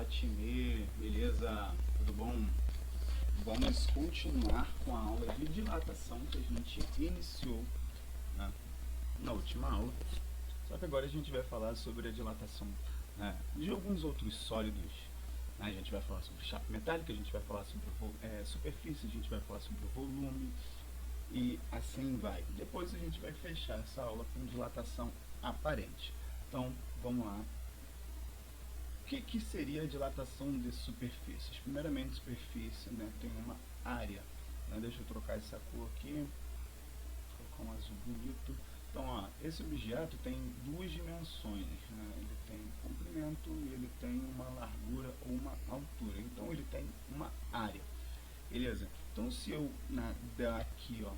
Fala time, beleza? Tudo bom? Vamos continuar com a aula de dilatação que a gente iniciou, né, na última aula. Só que agora a gente vai falar sobre a dilatação, né, de alguns outros sólidos. A gente vai falar sobre chapa metálica, a gente vai falar sobre superfície, a gente vai falar sobre volume e assim vai. Depois a gente vai fechar essa aula com dilatação aparente. Então, vamos lá. O que seria a dilatação de superfícies? Primeiramente, superfície, né, tem uma área. Né, deixa eu trocar essa cor aqui, colocar um azul bonito. Então, ó, esse objeto tem duas dimensões, né, ele tem comprimento e ele tem uma largura ou uma altura. Então, ele tem uma área. Beleza? Então, se eu dar aqui, ó,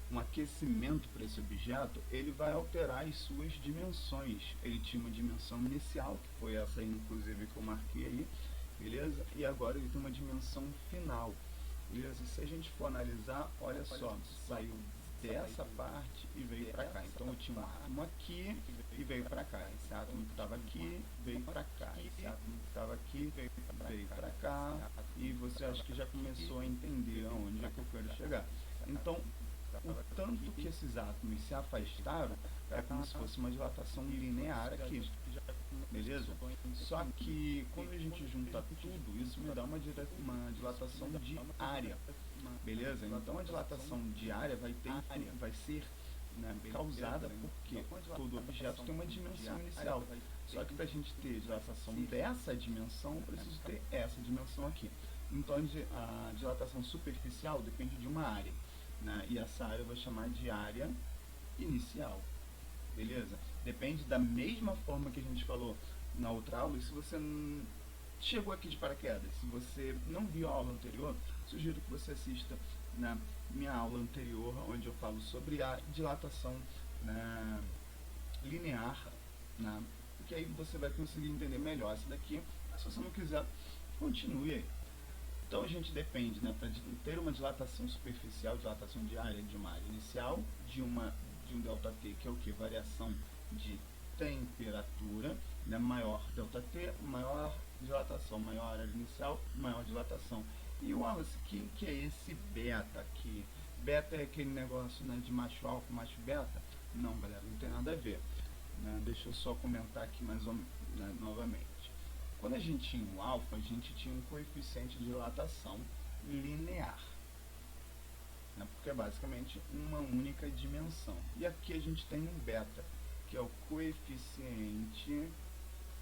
um aquecimento para esse objeto, ele vai alterar as suas dimensões. Ele tinha uma dimensão inicial, que foi essa aí, inclusive, que eu marquei aí, beleza? E agora ele tem uma dimensão final, beleza? Se a gente for analisar, olha só, saiu dessa parte e veio para cá. Então eu tinha um átomo aqui e veio para cá. Esse átomo que estava aqui veio para cá. Esse átomo que estava aqui veio para cá. E você acha que já começou a entender aonde é que eu quero chegar. Então, o tanto que esses átomos se afastaram é como se fosse uma dilatação linear aqui, beleza? Só que quando a gente junta tudo, isso me dá uma dilatação de área, beleza? Então a dilatação de área vai ser, né, causada porque todo objeto tem uma dimensão inicial. Só que para a gente ter dilatação dessa dimensão, eu preciso ter essa dimensão aqui. Então a dilatação superficial depende de uma área. Né? E essa área eu vou chamar de área inicial, beleza? Depende da mesma forma que a gente falou na outra aula. E se você chegou aqui de paraquedas, se você não viu a aula anterior, sugiro que você assista na minha aula anterior, onde eu falo sobre a dilatação, né, linear, né, porque aí você vai conseguir entender melhor essa daqui. Mas se você não quiser, continue aí. Então a gente depende, né, para ter uma dilatação superficial, dilatação de área de uma área inicial, de um ΔT, que é o que? Variação de temperatura, né, maior ΔT, maior dilatação, maior área inicial, maior dilatação. E o Wallace, que é esse beta aqui? Beta é aquele negócio, né, de macho alfa, macho beta? Não, galera, não tem nada a ver. Né? Deixa eu só comentar aqui mais ou menos, né, novamente. Quando a gente tinha o alfa, a gente tinha um coeficiente de dilatação linear, né, porque é basicamente uma única dimensão. E aqui a gente tem um beta, que é o coeficiente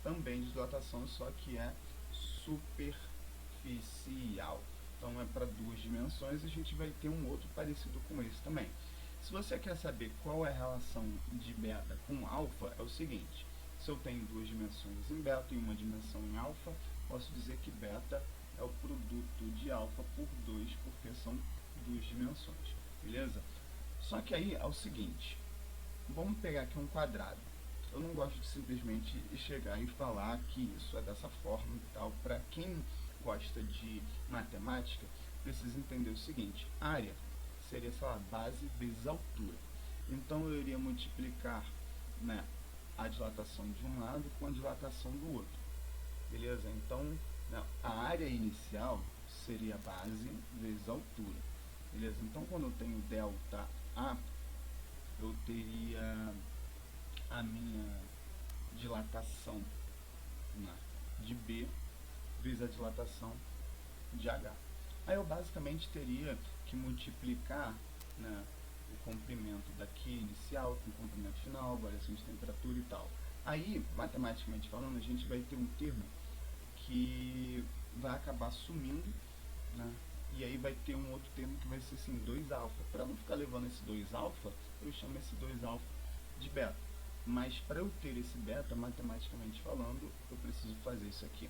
também de dilatação, só que é superficial. Então é para duas dimensões, a gente vai ter um outro parecido com esse também. Se você quer saber qual é a relação de beta com alfa, é o seguinte: se eu tenho duas dimensões em beta e uma dimensão em alfa, posso dizer que beta é o produto de alfa por 2, porque são duas dimensões, beleza? Só que aí é o seguinte, vamos pegar aqui um quadrado. Eu não gosto de simplesmente chegar e falar que isso é dessa forma e tal. Para quem gosta de matemática, precisa entender o seguinte: área seria, sei lá, base vezes altura. Então eu iria multiplicar, né, a dilatação de um lado com a dilatação do outro, beleza? Então, né, a área inicial seria base vezes altura, beleza? Então, quando eu tenho ΔA, eu teria a minha dilatação, né, de B vezes a dilatação de H. Aí eu basicamente teria que multiplicar, né, o comprimento daqui inicial com o comprimento final, variação de temperatura e tal. Aí, matematicamente falando, a gente vai ter um termo que vai acabar sumindo, né? E aí vai ter um outro termo que vai ser assim, 2α. Para não ficar levando esse 2α, eu chamo esse 2α de beta. Mas para eu ter esse beta, matematicamente falando, eu preciso fazer isso aqui.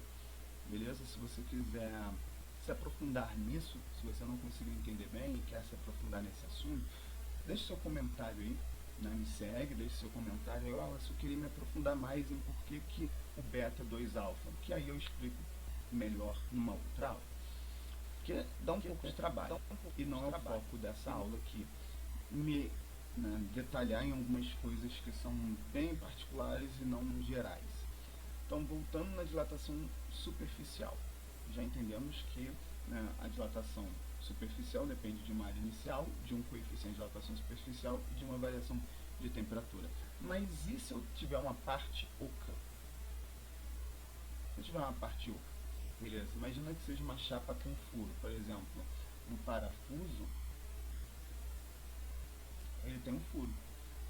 Beleza? Se você quiser se aprofundar nisso, se você não conseguiu entender bem e quer se aprofundar nesse assunto, deixe seu comentário aí, né? Me segue, deixe seu comentário. Se eu queria me aprofundar mais em por que o beta é 2α, que aí eu explico melhor numa outra aula. Porque dá um pouco de trabalho, e não é o foco dessa aula aqui, me, né, detalhar em algumas coisas que são bem particulares e não gerais. Então, voltando na dilatação superficial, já entendemos que, né, a dilatação superficial depende de uma área inicial, de um coeficiente de dilatação superficial e de uma variação de temperatura. Mas e se eu tiver uma parte oca? Se eu tiver uma parte oca, beleza? Imagina que seja uma chapa com furo, por exemplo, no parafuso, ele tem um furo,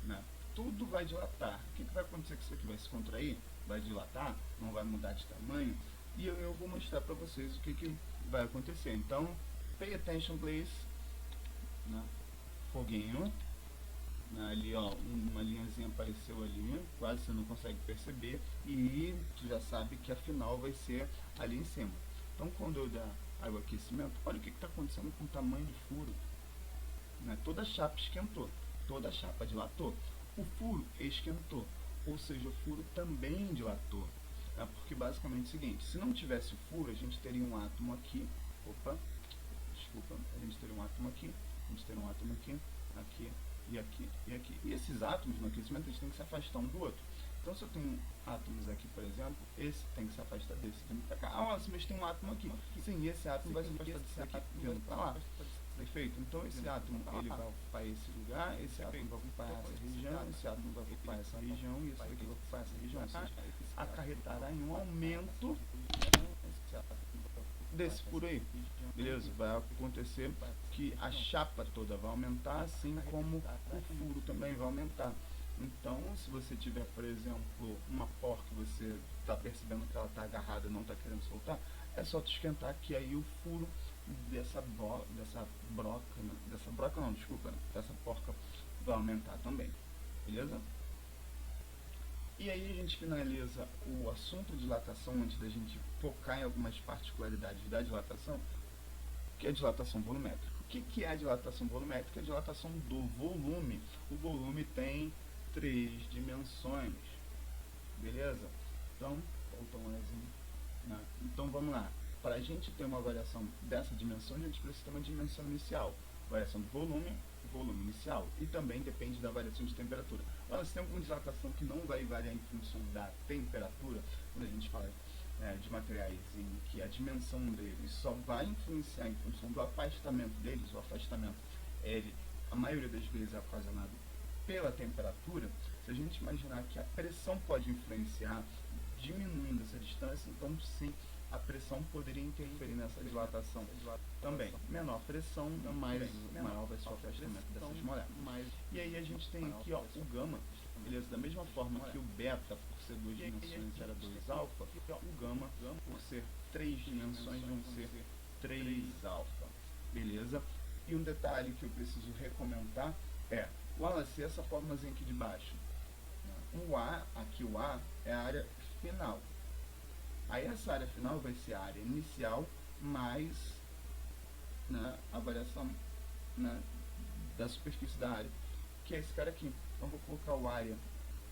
né? Tudo vai dilatar. O que vai acontecer com isso aqui? Vai se contrair? Vai dilatar? Não vai mudar de tamanho? E eu vou mostrar para vocês o que vai acontecer. Então, pay attention please, né? Foguinho, né? Ali ó, uma linhazinha apareceu ali, quase você não consegue perceber, e tu já sabe que a final vai ser ali em cima. Então, quando eu der água aquecimento, olha o que está acontecendo com o tamanho do furo, né? Toda a chapa esquentou, toda a chapa dilatou, o furo esquentou, ou seja, o furo também dilatou. Porque basicamente é o seguinte, se não tivesse o furo, a gente teria um átomo aqui, a gente teria um átomo aqui, a gente teria um átomo aqui, aqui e aqui e aqui. E esses átomos no aquecimento, eles têm que se afastar um do outro. Então, se eu tenho átomos aqui, por exemplo, esse tem que se afastar desse, vindo para cá. Ah, mas tem um átomo aqui. Sim, esse átomo vai se afastar desse aqui, vindo para lá. Perfeito? Então, esse átomo ele vai ocupar esse lugar, esse átomo vai ocupar essa região, esse átomo vai ocupar essa região e esse aqui vai ocupar essa região. Ou seja, acarretará em um aumento desse furo aí. Beleza? Vai acontecer que a chapa toda vai aumentar, assim como o furo também vai aumentar. Então, se você tiver, por exemplo, uma porca que você está percebendo que ela está agarrada e não está querendo soltar, é só tu esquentar que aí o furo dessa porca vai aumentar também. Beleza? E aí a gente finaliza o assunto de dilatação antes da gente focar em algumas particularidades da dilatação, que é a dilatação volumétrica. O que é a dilatação volumétrica? É a dilatação do volume. O volume tem 3 dimensões, beleza? Então, então vamos lá. Para a gente ter uma variação dessa dimensão, a gente precisa ter uma dimensão inicial. Variação do volume inicial. E também depende da variação de temperatura. Se tem alguma dilatação que não vai variar em função da temperatura, quando a gente fala de materiais em que a dimensão deles só vai influenciar em função do afastamento deles, o afastamento, a maioria das vezes é ocasionado pela temperatura. Se a gente imaginar que a pressão pode influenciar, diminuindo essa distância, então sim, a pressão poderia interferir nessa dilatação também. Menor pressão, maior vai ser o afastamento dessas moléculas. E aí a gente tem aqui ó, o gama, beleza? Da mesma forma que o beta, por ser 2 dimensões, era 2 alfa, o gama, por ser 3 dimensões, vão ser 3 alfa, beleza? E um detalhe que eu preciso recomendar é, Wallace, essa fórmulazinha aqui de baixo, o A é a área final. Aí essa área final vai ser a área inicial mais, né, a variação, né, da superfície da área, que é esse cara aqui. Então vou colocar o área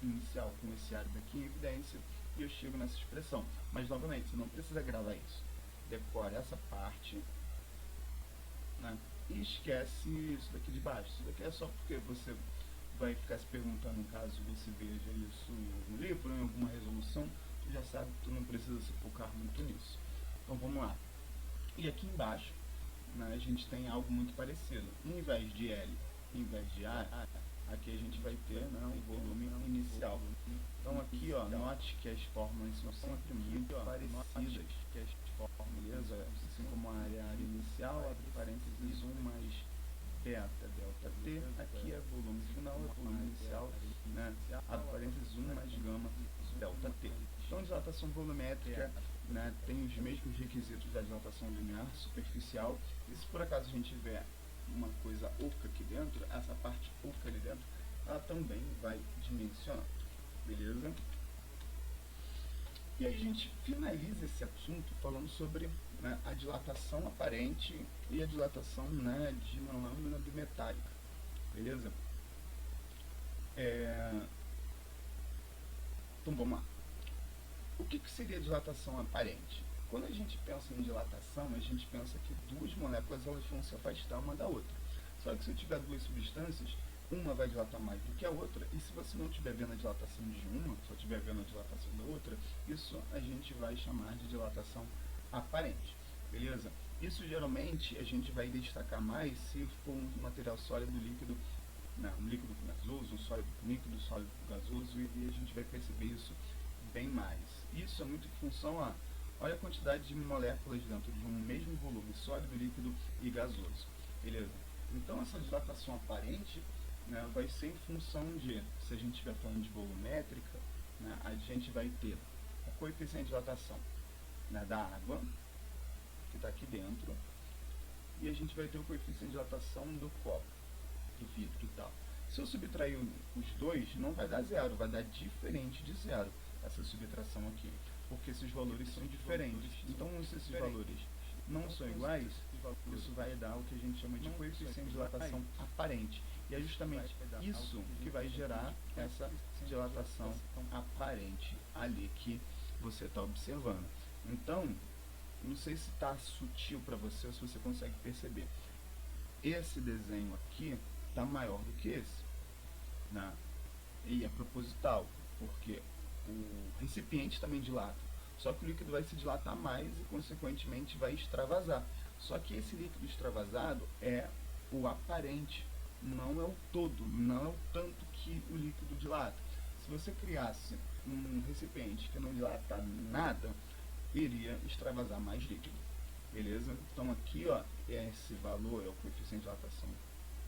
inicial com esse área daqui em evidência e eu chego nessa expressão. Mas novamente, você não precisa gravar isso. Decore essa parte, né, e esquece isso daqui de baixo. Isso daqui é só porque você vai ficar se perguntando caso você veja isso em algum livro, em alguma resolução. Tu já sabe que tu não precisa se focar muito nisso. Então vamos lá. E aqui embaixo, né, a gente tem algo muito parecido. Em vez de L, em vez de A, aqui a gente vai ter, né, um volume inicial. Então aqui, ó, note que as fórmulas são sempre muito parecidas. Beleza? Assim como a área inicial, abre parênteses 1 mais beta delta T, aqui é volume final, é volume inicial, né, abre parênteses 1 mais gama delta T. Então, dilatação volumétrica, né, tem os mesmos requisitos da dilatação linear superficial. E se por acaso a gente tiver uma coisa oca aqui dentro, essa parte oca ali dentro, ela também vai dimensionar, beleza? E aí a gente finaliza esse assunto falando sobre, né, a dilatação aparente e a dilatação, né, de uma lâmina bimetálica, beleza? Então vamos lá. O que seria dilatação aparente? Quando a gente pensa em dilatação, a gente pensa que duas moléculas elas vão se afastar uma da outra. Só que se eu tiver duas substâncias, uma vai dilatar mais do que a outra, e se você não estiver vendo a dilatação de uma, só estiver vendo a dilatação da outra, isso a gente vai chamar de dilatação aparente, beleza? Isso geralmente a gente vai destacar mais se for um material sólido líquido, não, um líquido gasoso, um sólido líquido, sólido gasoso, e a gente vai perceber isso bem mais. Isso é muito em função a, olha a quantidade de moléculas dentro de um mesmo volume sólido, líquido e gasoso, beleza? Então essa dilatação aparente, né, vai ser em função de, se a gente estiver falando de volumétrica, né, a gente vai ter o coeficiente de dilatação, né, da água, que está aqui dentro, e a gente vai ter o coeficiente de dilatação do copo, do vidro e tal. Se eu subtrair os dois, não vai dar zero, vai dar diferente de zero, essa subtração aqui, porque esses valores são diferentes. Então, se esses valores não são iguais, isso vai dar o que a gente chama de coeficiente de dilatação aparente. E é justamente isso que vai gerar essa dilatação aparente ali que você está observando. Então, não sei se está sutil para você ou se você consegue perceber. Esse desenho aqui está maior do que esse, né? E é proposital, porque o recipiente também dilata. Só que o líquido vai se dilatar mais e, consequentemente, vai extravasar. Só que esse líquido extravasado é o aparente, não é o todo, não é o tanto que o líquido dilata. Se você criasse um recipiente que não dilata nada, iria extravasar mais líquido, beleza? Então aqui, ó, esse valor é o coeficiente de dilatação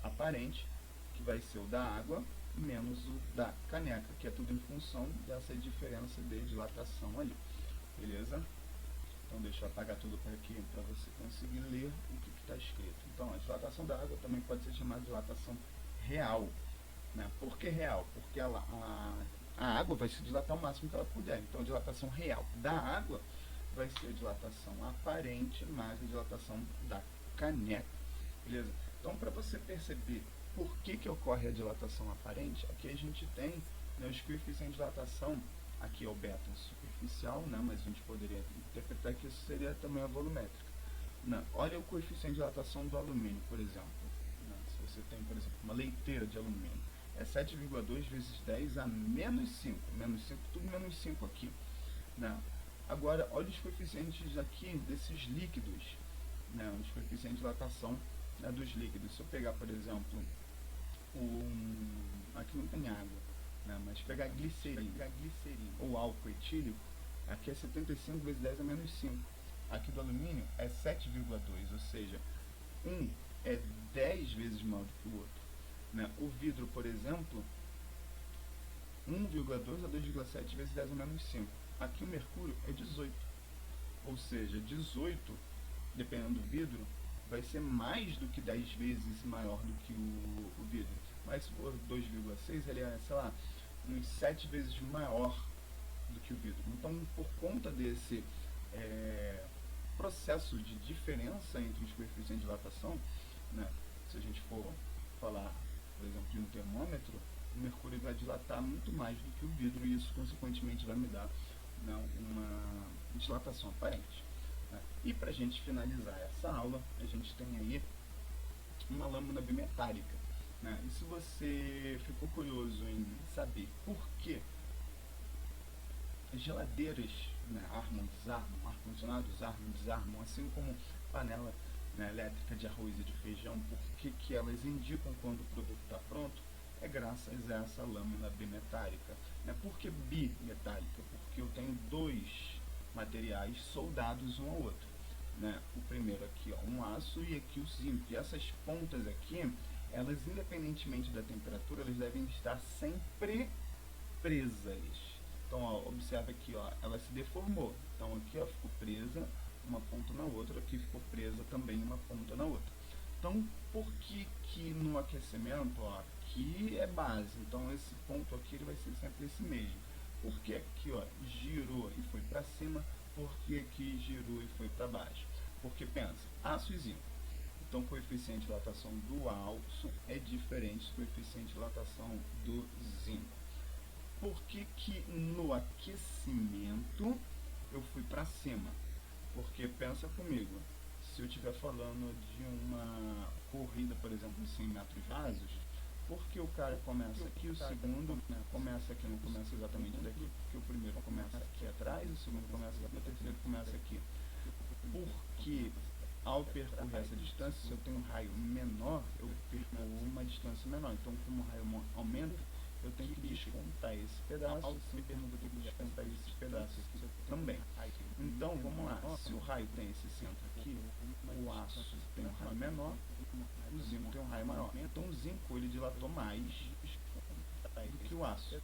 aparente, que vai ser o da água, menos o da caneca, que é tudo em função dessa diferença de dilatação ali, beleza? Então deixa eu apagar tudo por aqui para você conseguir ler o que está escrito. Então a dilatação da água também pode ser chamada de dilatação real, né? Por que real? Porque a água vai se dilatar o máximo que ela puder. Então a dilatação real da água vai ser a dilatação aparente mais a dilatação da caneca, beleza? Então, para você perceber por que ocorre a dilatação aparente, aqui a gente tem, né, os coeficientes de dilatação, aqui é o beta superficial, né, mas a gente poderia interpretar que isso seria também a volumétrica. Não, olha o coeficiente de dilatação do alumínio, por exemplo. Né, se você tem, por exemplo, uma leiteira de alumínio, é 7,2 vezes 10 a menos 5, tudo menos 5 aqui, né? Agora, olha os coeficientes aqui desses líquidos, né, os coeficientes de dilatação, né, dos líquidos. Se eu pegar, por exemplo, aqui não tem água, né, mas pegar glicerina ou álcool etílico, aqui é 75 vezes 10 a menos 5. Aqui do alumínio é 7,2, ou seja, um é 10 vezes maior do que o outro. Né? O vidro, por exemplo, 1,2 a 2,7 vezes 10 a menos 5. Aqui o mercúrio é 18, ou seja, 18, dependendo do vidro, vai ser mais do que 10 vezes maior do que o vidro. Mas se for 2,6, ele é, sei lá, uns 7 vezes maior do que o vidro. Então, por conta desse processo de diferença entre os coeficientes de dilatação, né, se a gente for falar, por exemplo, de um termômetro, o mercúrio vai dilatar muito mais do que o vidro, e isso, consequentemente, vai me dar, né, uma dilatação aparente. Né? E para a gente finalizar essa aula, a gente tem aí uma lâmina bimetálica. Né? E se você ficou curioso em saber por que geladeiras, né, armam, desarmam, ar-condicionados armam, desarmam, assim como panela, né, elétrica de arroz e de feijão, por que elas indicam quando o produto está pronto, é graças a essa lâmina bimetálica. Né? Por que bimetálica? Porque eu tenho dois materiais soldados um ao outro. Né? O primeiro aqui, ó, um aço, e aqui o zinco. E essas pontas aqui, elas, independentemente da temperatura, elas devem estar sempre presas. Então, ó, observa aqui, ó, ela se deformou. Então aqui, ó, ficou presa uma ponta na outra, aqui ficou presa também uma ponta na outra. Então, por que no aquecimento, ó, aqui é base, então esse ponto aqui ele vai ser sempre esse mesmo. Porque aqui, ó, girou e foi para cima, porque aqui girou e foi para baixo. Porque pensa, aço e zinco. Então, o coeficiente de dilatação do aço é diferente do coeficiente de dilatação do zinco. Por que no aquecimento eu fui para cima? Porque pensa comigo, se eu estiver falando de uma corrida, por exemplo, de 100 metros rasos, Porque o cara começa aqui, o segundo, né, começa aqui, não começa exatamente daqui, porque o primeiro começa aqui atrás, o segundo começa aqui, o terceiro começa aqui. Porque ao percorrer essa distância, se eu tenho um raio menor, eu percorro uma distância menor. Então, como o raio aumenta, eu tenho que descontar esse pedaço, assim como eu vou ter que descontar esse pedaço aqui também. Então, vamos lá. Se o raio tem esse centro aqui, o aço tem um raio menor, o zinco tem um raio maior. Então, o zinco ele dilatou mais do que o aço.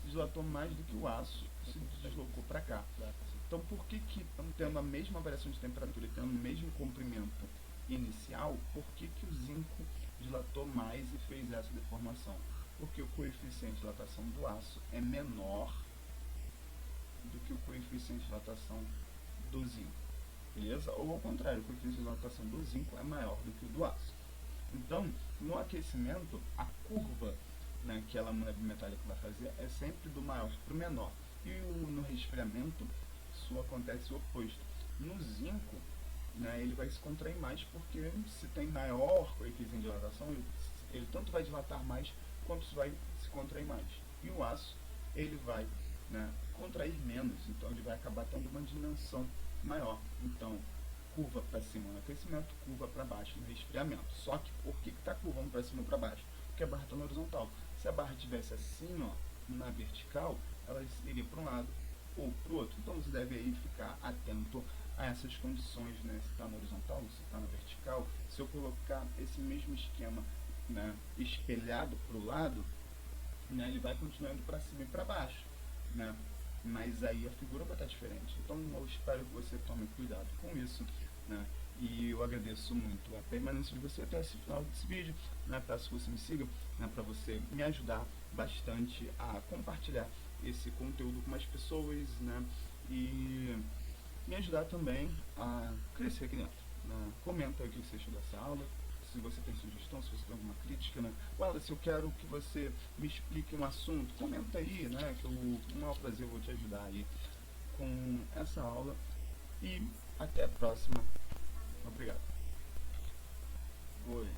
Dilatou mais do que o aço, se deslocou para cá. Então, por que tendo a mesma variação de temperatura e tendo o mesmo comprimento inicial, por que o zinco dilatou mais e fez essa deformação? Porque o coeficiente de dilatação do aço é menor do que o coeficiente de dilatação do zinco. Beleza? Ou ao contrário, o coeficiente de dilatação do zinco é maior do que o do aço. Então, no aquecimento, a curva, né, que a lâmina bimetálica vai fazer é sempre do maior para o menor. E no resfriamento, isso acontece o oposto. No zinco, né, ele vai se contrair mais porque se tem maior coeficiente de dilatação, ele tanto vai dilatar mais quanto vai se contrair mais. E o aço, ele vai, né, contrair menos, então ele vai acabar tendo uma dimensão maior. Então, curva para cima no aquecimento, curva para baixo no resfriamento. Só que por que está curvando para cima ou para baixo? Porque a barra está na horizontal. Se a barra estivesse assim, ó, na vertical, ela iria para um lado ou para o outro. Então você deve aí ficar atento a essas condições, né? Se está na horizontal, se está na vertical. Se eu colocar esse mesmo esquema, né, espelhado para o lado, né, ele vai continuando para cima e para baixo, né? Mas aí a figura vai estar diferente. Então eu espero que você tome cuidado com isso, né? E eu agradeço muito a permanência de você até esse final desse vídeo, né? Peço que você me siga, né, para você me ajudar bastante a compartilhar esse conteúdo com mais pessoas, né? E me ajudar também a crescer aqui dentro, né? Comenta aí o que você achou dessa aula, se você tem sugestão, se você tem alguma crítica, né? Se eu quero que você me explique um assunto, comenta aí, né? Que com o maior prazer eu vou te ajudar aí com essa aula. E até a próxima. Obrigado. Oi.